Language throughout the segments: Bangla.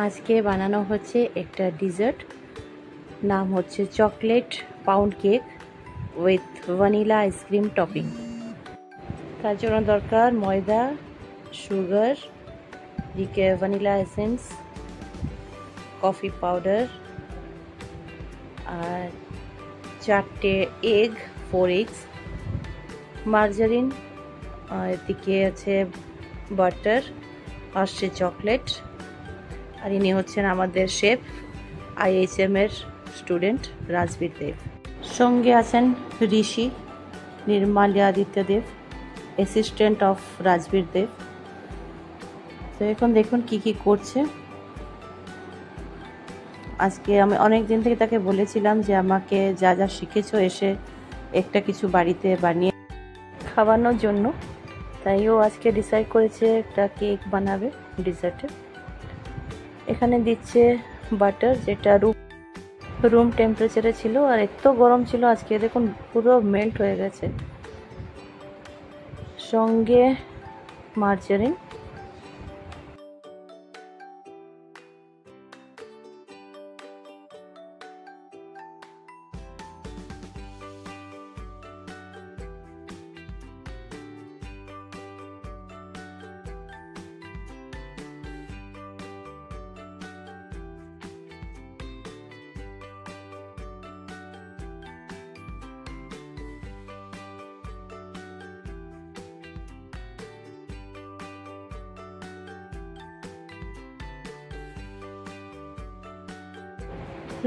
আজকে বানানো হচ্ছে একটা ডিজার্ট, নাম হচ্ছে chocolate pound cake with vanilla ice cream topping. তার জন্য দরকার ময়দা, সুগার, দিকে ভ্যানিলা এসেন্স, কফি পাউডার আর 4টে এগ, 4 eggs, মার্জারিন, এদিকে আছে বাটার, আসছে চকলেট। আর ইনি হচ্ছেন আমাদের শেফ, IHM এর স্টুডেন্ট রাজবীর দেব। সঙ্গে আছেন ঋষি নির্মাল্যাদিত্য দেব, অ্যাসিস্ট্যান্ট অফ রাজবীর দেব। তো এখন দেখুন কি কি করছে। আজকে আমি অনেক দিন থেকে তাকে বলেছিলাম যে আমাকে যা যা শিখেছো এসে একটা কিছু বাড়িতে বানিয়ে খাওয়ানোর জন্য, তাই ও আজকে ডিসাইড করেছে একটা কেক বানাবে ডিজার্টে। এখানে দিচ্ছে বাটার, যেটা রুম টেম্পারেচারে ছিল আর এত গরম ছিল আজকে, দেখুন পুরো মেল্ট হয়ে গেছে। সঙ্গে মার্জারিন,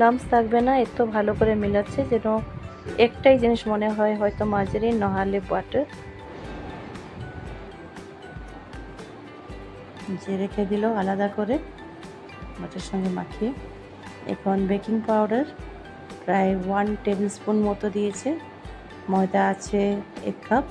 লাম্পস থাকবে না, এত ভালো করে মিলাচ্ছে যেন একটাই জিনিস মনে হয়, হয়তো মার্জারিন নাহলে বাটার। যে রেখে দিল আলাদা করে বাটার সঙ্গে মাখিয়ে। এখন বেকিং পাউডার প্রায় 1 টেবিল স্পুন মতো দিয়েছে, ময়দা আছে 1 কাপ,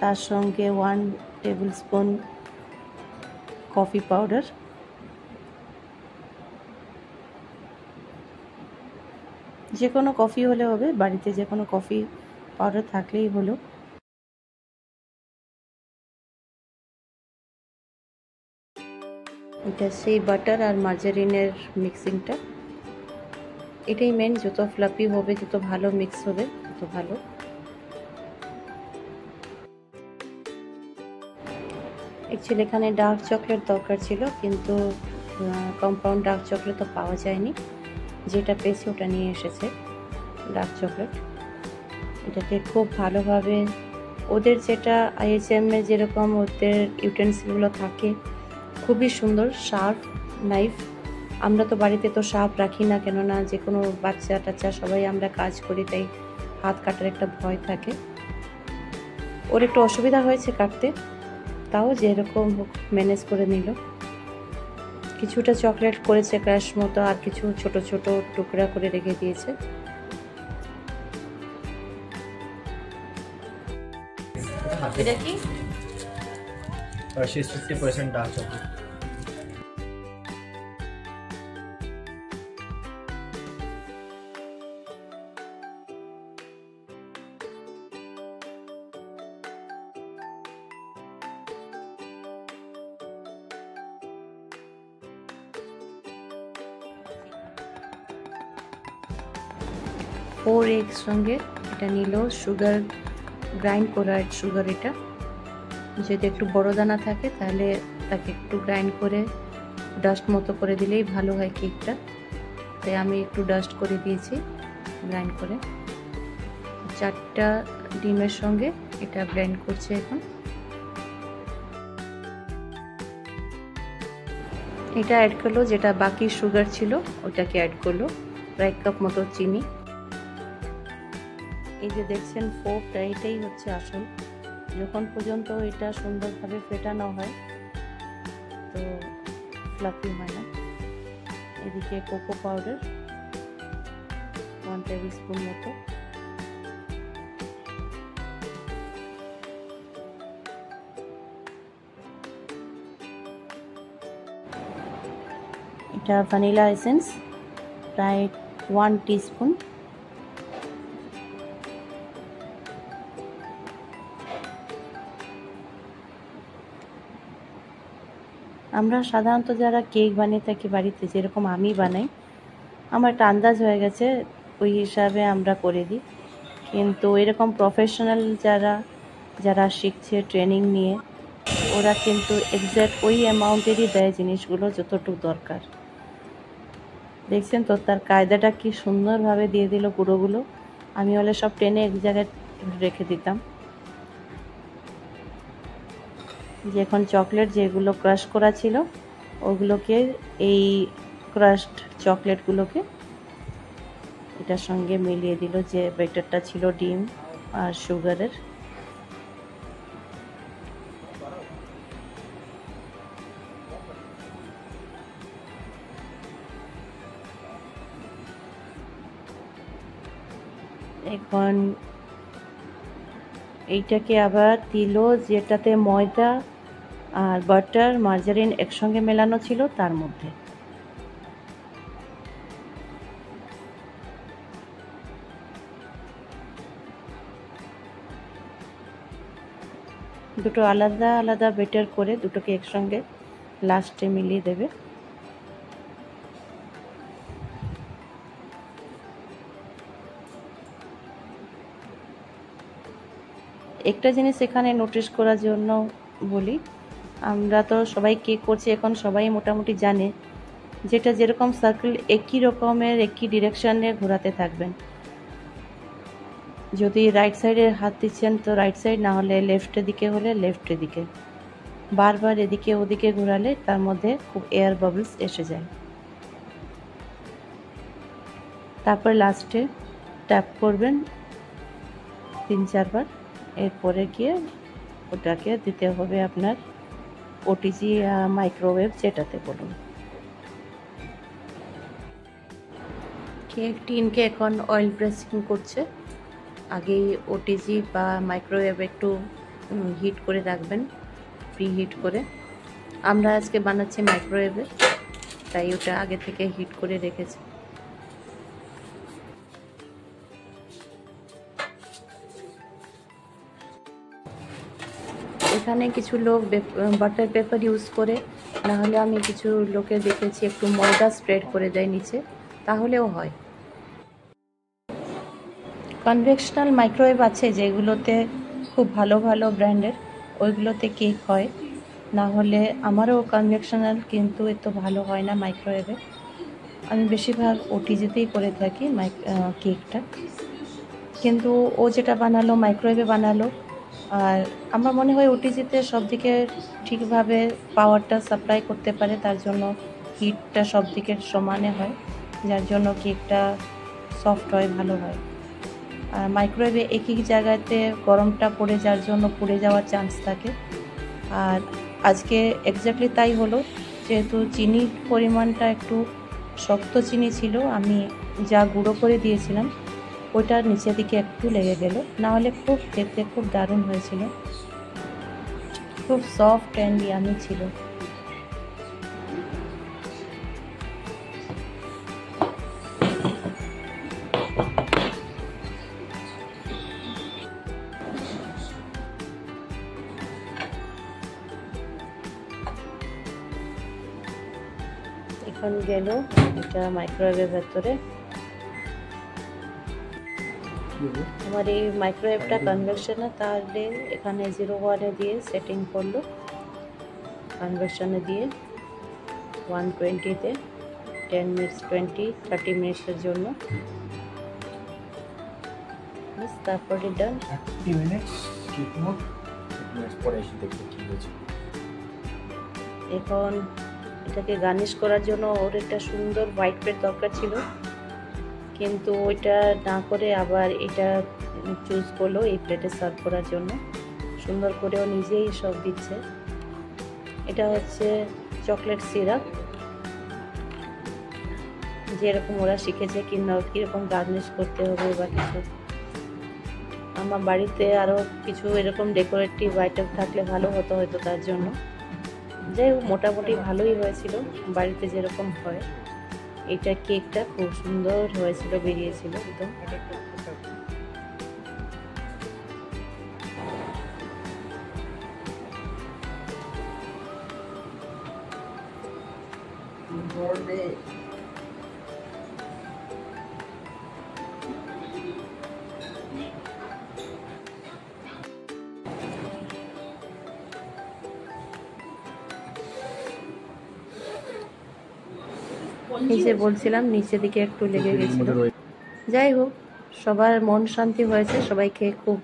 তার সঙ্গে 1 টেবিল স্পুন কফি পাউডার, যে কোনো কফি হলে হবে, বাড়িতে যে কোনো কফি পাউডার থাকলেই হলো। এটা সেই বাটার আর মার্জারিনের মিক্সিংটা, এটাই মেন। যত ফ্লাফি হবে, যত ভালো মিক্স হবে তত ভালো। অ্যাকচুয়ালি এখানে ডার্ক চকলেট দরকার ছিল, কিন্তু কম্পাউন্ড ডার্ক চকলেট তো পাওয়া যায়নি, যেটা পেয়েছে ওটা নিয়ে এসেছে ডার্ক চকলেট। এটাকে খুব ভালোভাবে, ওদের যেটা IHM এ যেরকম ওদের ইউটেন্সিলগুলো থাকে খুবই সুন্দর, শার্প নাইফ। আমরা তো বাড়িতে তো শার্প রাখি না, কেননা যে কোনো বাচ্চা টাচ্চা সবাই আমরা কাজ করি, তাই হাত কাটার একটা ভয় থাকে। ওর একটু অসুবিধা হয়েছে কাটতে, তাও যেরকম ম্যানেজ করে নিল। কিছুটা চকলেট করেছে ক্রাশ মতো, আর কিছু ছোট ছোট টুকরা করে রেখে দিয়েছে। এটা কি? Hershey's 50% dark chocolate. Four egg সঙ্গে এটা নিল সুগার, গ্রাইন্ড করা সুগার। এটা যদি একটু বড় দানা থাকে তাহলে তাকে একটু গ্রাইন্ড করে ডাস্ট মতো করে দিলেই ভালো হয় কেকটা, তাই আমি একটু ডাস্ট করে দিয়েছি গ্রাইন্ড করে। 4টা ডিমের সঙ্গে এটা ব্লেন্ড করছে এখন। এটা অ্যাড করলো, যেটা বাকি সুগার ছিল ওটাকে অ্যাড করলো, প্রায় 1 কাপ মতো চিনি। এই যে দেখছেন ফোকটা, এটাই হচ্ছে আসল। যখন পর্যন্ত এটা সুন্দরভাবে ফেটানো হয় তো ফ্লাফি হয় না। এদিকে কোকো পাউডার 1 টেবিল স্পুন মতো, এটা ভ্যানিলা এসেন্স প্রায় 1 টিস্পুন। আমরা সাধারণত যারা কেক বানিয়ে থাকি বাড়িতে, যেরকম আমি বানাই, আমার একটা আন্দাজ হয়ে গেছে, ওই হিসাবে আমরা করে দিই। কিন্তু এরকম প্রফেশনাল যারা শিখছে ট্রেনিং নিয়ে, ওরা কিন্তু এক্স্যাক্ট ওই অ্যামাউন্টেরই দেয় জিনিসগুলো যতটুকু দরকার। দেখছেন তো তার কায়দাটা কি সুন্দরভাবে দিয়ে দিল গুঁড়োগুলো। আমি হলে সব টেনে এক জায়গায় রেখে দিতাম। যে এখন চকলেট যেগুলো ক্রাশ করা ছিল ওগুলোকে, এই ক্রাশড চকলেটগুলোকে এটার সঙ্গে মিলিয়ে দিল, যে ব্যাটারটা ছিল ডিম আর সুগারের। এখন এইটাকে আবার দিল যেটাতে ময়দা আর বাটার মার্জারিন একসঙ্গে মেলানো ছিল তার মধ্যে। দুটো আলাদা আলাদা বেটার করে দুটোকে একসঙ্গে লাস্টে মিলিয়ে দেবে। একটা জিনিস এখানে নোটিস করার জন্য বলি, আমরা তো সবাই কেক করছি এখন, সবাই মোটামুটি জানে যেটা যেরকম সার্কেল একই রকমের একই ডিরেকশনে ঘোরাতে থাকবেন। যদি রাইট সাইডে হাত দিচ্ছেন তো রাইট সাইড, না হলে লেফটের দিকে হলে লেফটের দিকে। বারবার এদিকে ওদিকে ঘোরালে তার মধ্যে খুব এয়ার বাবলস এসে যায়। তারপর লাস্টে ট্যাপ করবেন 3-4 বার। এরপরে গিয়ে ওটাকে দিতে হবে আপনার ওটিজি মাইক্রোওয়েভ, যেটাতে বলুন। কেক টিনকে এখন অয়েল প্রেসিং করছে। আগেই ওটিজি বা মাইক্রোওয়েভ একটু হিট করে রাখবেন, প্রি হিট করে। আমরা আজকে বানাচ্ছি মাইক্রোওয়েভে, তাই ওটা আগে থেকে হিট করে রেখেছি। এখানে কিছু লোক বাটার পেপার ইউজ করে, না হলে আমি কিছু লোকের দেখেছি একটু ময়দা স্প্রেড করে দেয় নিচে, তাহলেও হয়। কনভেকশনাল মাইক্রোওয়েভ আছে যেগুলোতে খুব ভালো ভালো ব্র্যান্ডের, ওইগুলোতে কেক হয়। না হলে আমারও কনভেকশনাল, কিন্তু এত ভালো হয় না মাইক্রোওয়েভে। আমি বেশিরভাগ ওটিজিতেই করে থাকি কেকটা। কিন্তু ও যেটা বানালো মাইক্রোওয়েভে বানালো, আর আমার মনে হয় ওটিজিতে সব দিকে ঠিকভাবে পাওয়ারটা সাপ্লাই করতে পারে, তার জন্য হিটটা সব দিকের সমানে হয়, যার জন্য কেকটা সফট হয়, ভালো হয়। আর মাইক্রোওয়েভে একই জায়গাতে গরমটা পড়ে যাওয়ার জন্য পুড়ে যাওয়ার চান্স থাকে। আর আজকে এক্স্যাক্টলি তাই হলো, যেহেতু চিনির পরিমাণটা একটু শক্ত চিনি ছিল, আমি যা গুঁড়ো করে দিয়েছিলাম ওইটার নিচের দিকে একটু লেগে গেল, না হলে খুব খেতে খুব দারুণ হয়েছিল, খুব সফট অ্যান্ড ইয়ামি ছিল। এখন গেল এটা মাইক্রোওয়েভের ভেতরে। আমার এই মাইক্রোওয়েভটা কনভেকশনে, তাহলে এখানে 0 ওয়াটে দিয়ে সেটিং করলো, কনভেকশনে দিয়ে 120-তে 10 মিনিটস 20-30 মিনিটসের জন্য। তারপরে ডান। এখন এটাকে গার্নিশ করার জন্য ওর একটা সুন্দর হোয়াইট প্লেট দরকার ছিল, কিন্তু ওইটা না করে আবার এটা চুজ করলো এই প্লেটে সার্ভ করার জন্য। সুন্দর করেও নিজেই সব দিচ্ছে। এটা হচ্ছে চকলেট সিরাপ, যেরকম ওরা শিখেছে কীরকম গার্নিশ করতে হবে বা কিছু। আমার বাড়িতে আরও কিছু এরকম ডেকোরেটিভ আইটেম থাকলে ভালো হতো হয়তো, তার জন্য। যাই হোক, মোটামুটি ভালোই হয়েছিল, বাড়িতে যেরকম হয়। এটা কেকটা খুব সুন্দর হয়েছিল, বেরিয়েছিল একদম। এই যে বলছিলাম নিচের দিকে একটু লেগে গেছিল। যাই হোক, সবার মন শান্তি হয়েছে, সবাই খেয়ে খুব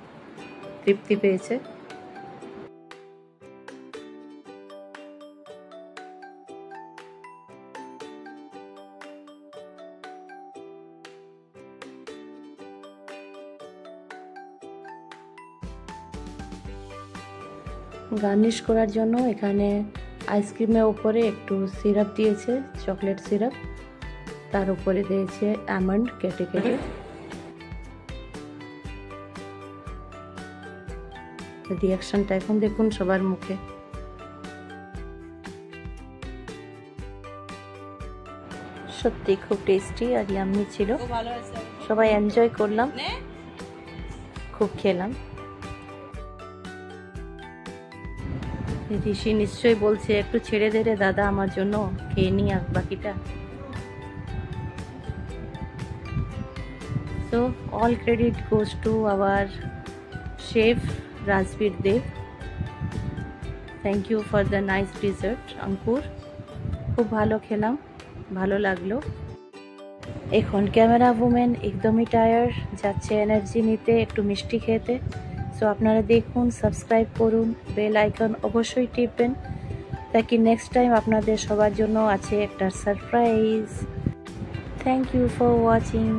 তৃপ্তি পেয়েছে। গার্নিশ করার জন্য এখানে আইসক্রিমের উপরে একটু সিরাপ দিয়েছে, চকলেট সিরাপ, তার উপরে দিয়েছে আমন্ড কেটে কেটে। রিয়াকশনটা এখন দেখুন সবার মুখে। সত্যি খুব টেস্টি আর ইয়াম্মি ছিল, সবাই এনজয় করলাম, খুব খেলাম। ঋষি নিশ্চয়ই বলছে একটু ছেড়ে দে রে দাদা, আমার জন্য খেয়ে নি আর বাকিটা। So all credit goes to our chef Rajbir Dev. Thank you for the nice dessert, Ankur. খুব ভালো খেলাম, ভালো লাগলো। এখন ক্যামেরা ওম্যান একদমই টায়ার্ড, যাচ্ছে এনার্জি নিতে, একটু মিষ্টি খেতে। সো আপনারা দেখুন, সাবস্ক্রাইব করুন, বেল আইকন অবশ্যই টিপবেন, তাকি নেক্সট টাইম আপনাদের সবার জন্য আছে একটা surprise. Thank you for watching.